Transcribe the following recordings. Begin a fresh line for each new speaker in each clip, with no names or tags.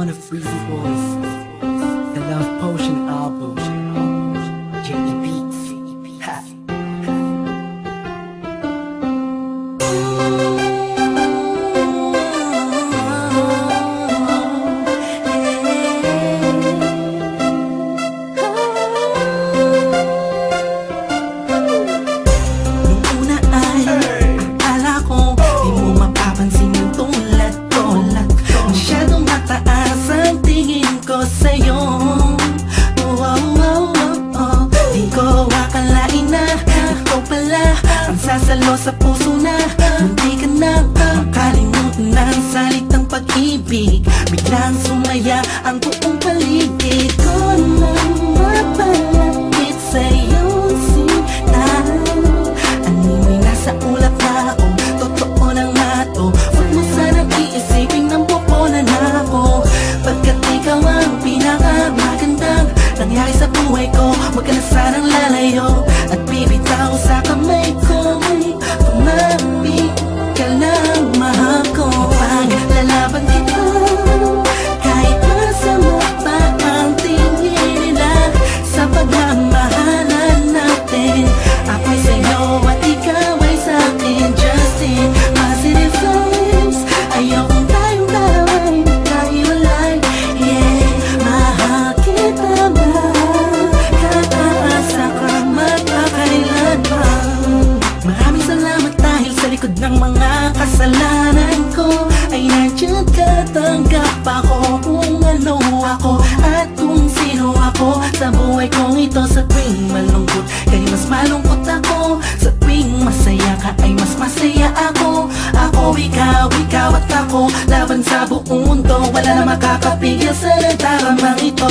one of Freezy Boys, the Love Potion album, J.E. Beats. Ha. Nung una ay akala ko di mo mapapansin yung tulad ko. Masyadong mataas ang tingin ko sa'yo. Di ko akalain na ikaw pala ang sasalo sa puso na munti ka nang makalimutan ng salitang pag-ibig. Biglang sumaya ang buong paligid ko nang mapalapit sa'yo sinta. Animoy nasa ulap na ako, totoo lang na to. Huwag mo sanang iisipin nang pupunan ako, pagkat ikaw ang pinakamagandang nangyari sa buhay ko. Huwag ka na sanang lalayo at bibitaw sa kamay ko. Tumapit ka lang, mahal ko. Paglalaban kita kahit masama pa ang tingin nila sa pagmamahalan natin. Ako'y sa'yo at ikaw ay sa'kin. Just in positive vibes, ayokong tayong dalawa'y magkahiwalay. Yeah, mahal kita ba? Kataasa ka magkakailan pa. Maraming salamat dahil sa likod ng mga kasalanan ko ay nandiyan ka, tanggap ako kung ano ako at kung sino ako sa buhay kong ito. Sa tuwing malungkot kay mas malungkot ako, sa tuwing masaya ka ay mas masaya ako. Ako, ikaw at ako, laban sa buong mundo. Wala na makakapigil sa nagdaramang ito.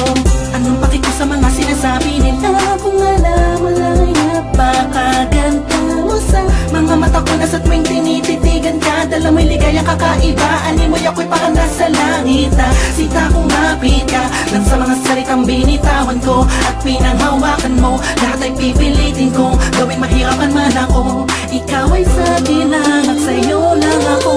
Anong paki ko sa mga sinasabi nila kung alam mo lang ay napakaganda mo sa mga mata ko na sa tuwing tinititigan ka. Dala mo'y ligayang kakaiba, animoy ako'y parang nasa langit na sita kung mapit ka lang sa mga salitang binitawan ko at pinanghawakan mo. Lahat ay pipilitin kong gawing mahirapan man ako. Ikaw ay sa akin lang at sa'yo lang ako.